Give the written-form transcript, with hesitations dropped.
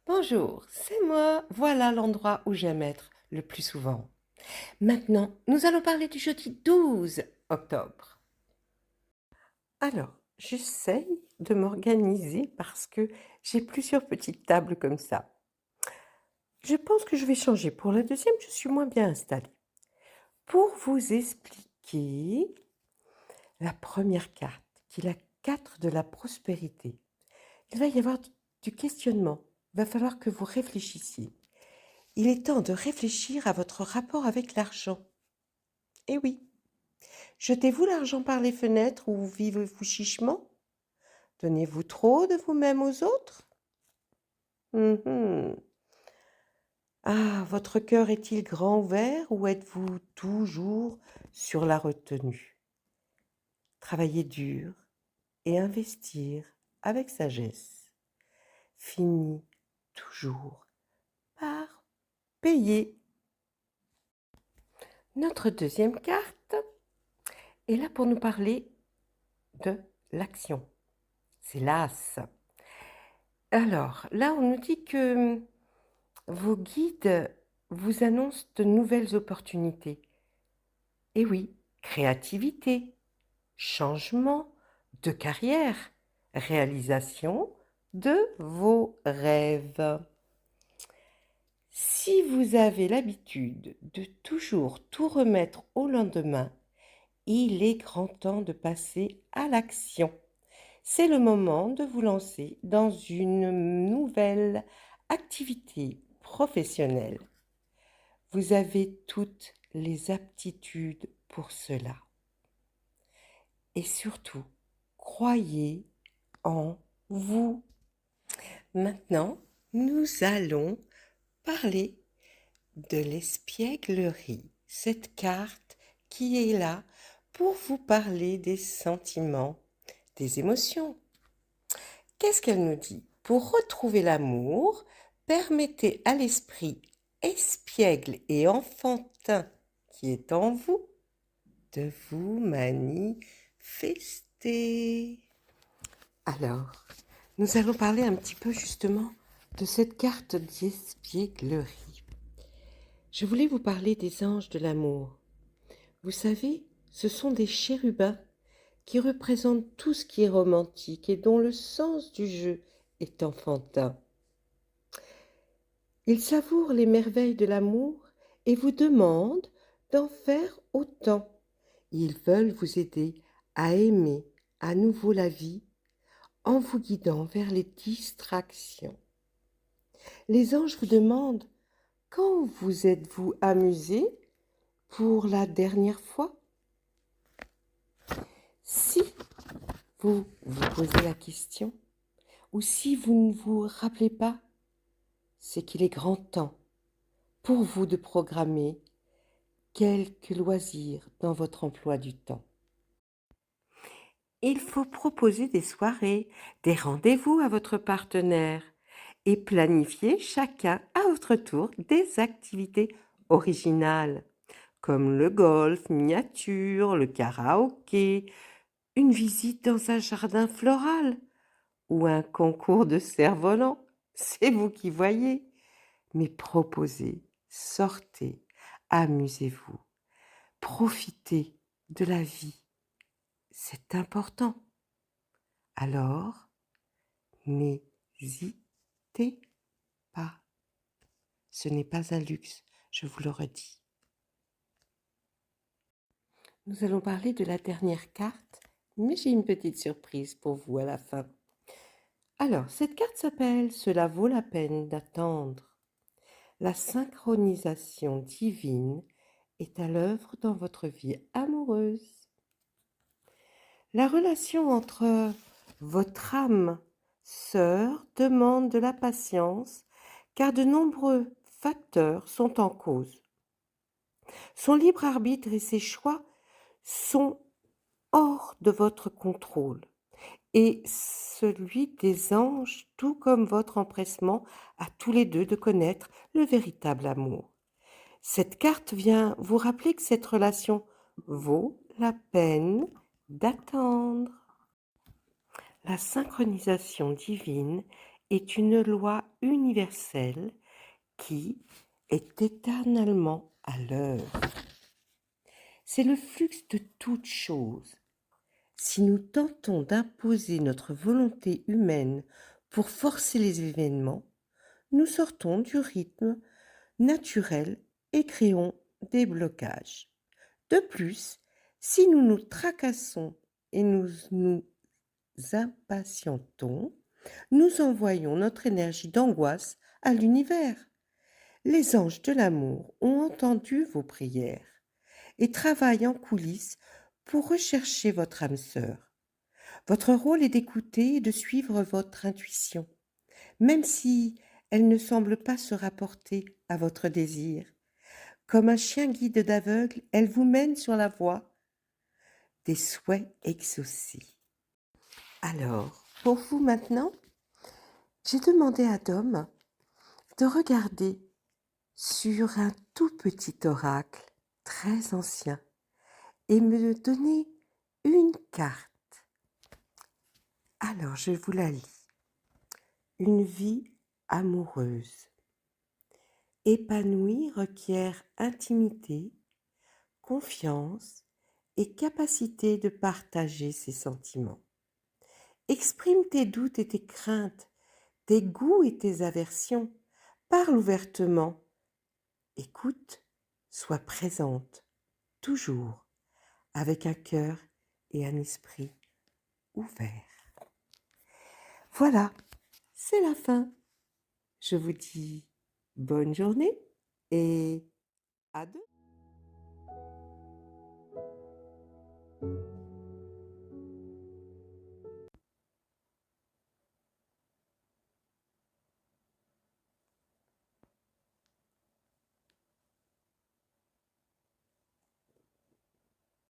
Bonjour, c'est moi. Voilà l'endroit où j'aime être le plus souvent. Maintenant, nous allons parler du jeudi 12 octobre. Alors, j'essaye de m'organiser parce que j'ai plusieurs petites tables comme ça. Je pense que je vais changer. Pour la deuxième, je suis moins bien installée. Pour vous expliquer la première carte, qui est la 4 de la prospérité, il va y avoir du questionnement. Il va falloir que vous réfléchissiez. Il est temps de réfléchir à votre rapport avec l'argent. Eh oui, jetez-vous l'argent par les fenêtres ou vivez-vous chichement? Donnez-vous trop de vous-même aux autres? Mhm. Ah, votre cœur est-il grand ouvert ou êtes-vous toujours sur la retenue? Travaillez dur et investir avec sagesse finit toujours par payer. Notre deuxième carte est là pour nous parler de l'action. C'est l'As. Alors, là, on nous dit que vos guides vous annoncent de nouvelles opportunités. Et oui, créativité, changement de carrière, réalisation de vos rêves. Si vous avez l'habitude de toujours tout remettre au lendemain, il est grand temps de passer à l'action. C'est le moment de vous lancer dans une nouvelle activité professionnelle. Vous avez toutes les aptitudes pour cela. Et surtout, croyez en vous. Maintenant, nous allons parler de l'espièglerie, cette carte qui est là pour vous parler des sentiments, des émotions. Qu'est-ce qu'elle nous dit? Pour retrouver l'amour, permettez à l'esprit espiègle et enfantin qui est en vous de vous manifester. Alors, nous allons parler un petit peu justement de cette carte d'espièglerie. Je voulais vous parler des anges de l'amour. Vous savez, ce sont des chérubins qui représentent tout ce qui est romantique et dont le sens du jeu est enfantin. Ils savourent les merveilles de l'amour et vous demandent d'en faire autant. Ils veulent vous aider à aimer à nouveau la vie en vous guidant vers les distractions. Les anges vous demandent: quand vous êtes-vous amusé pour la dernière fois? Si vous vous posez la question, ou si vous ne vous rappelez pas, c'est qu'il est grand temps pour vous de programmer quelques loisirs dans votre emploi du temps. Il faut proposer des soirées, des rendez-vous à votre partenaire et planifier chacun à votre tour des activités originales, comme le golf miniature, le karaoké, une visite dans un jardin floral ou un concours de cerf-volant. C'est vous qui voyez. Mais proposez, sortez, amusez-vous, profitez de la vie. C'est important. Alors, n'hésitez pas. Ce n'est pas un luxe, je vous le redis. Nous allons parler de la dernière carte, mais j'ai une petite surprise pour vous à la fin. Alors, cette carte s'appelle « Cela vaut la peine d'attendre ». La synchronisation divine est à l'œuvre dans votre vie amoureuse. La relation entre votre âme sœur demande de la patience car de nombreux facteurs sont en cause. Son libre arbitre et ses choix sont hors de votre contrôle et celui des anges, tout comme votre empressement à tous les deux de connaître le véritable amour. Cette carte vient vous rappeler que cette relation vaut la peine d'attendre. La synchronisation divine est une loi universelle qui est éternellement à l'œuvre. C'est le flux de toutes choses. Si nous tentons d'imposer notre volonté humaine pour forcer les événements, nous sortons du rythme naturel et créons des blocages. De plus, si nous nous tracassons et nous impatientons, nous envoyons notre énergie d'angoisse à l'univers. Les anges de l'amour ont entendu vos prières et travaillent en coulisses pour rechercher votre âme sœur. Votre rôle est d'écouter et de suivre votre intuition, même si elle ne semble pas se rapporter à votre désir. Comme un chien guide d'aveugle, elle vous mène sur la voie des souhaits exaucés. Alors, pour vous maintenant, j'ai demandé à Dom de regarder sur un tout petit oracle très ancien et me donner une carte. Alors, je vous la lis. Une vie amoureuse. Épanouie requiert intimité, confiance et capacité de partager ses sentiments. Exprime tes doutes et tes craintes, tes goûts et tes aversions. Parle ouvertement. Écoute, sois présente, toujours, avec un cœur et un esprit ouverts. Voilà, c'est la fin. Je vous dis bonne journée et à demain.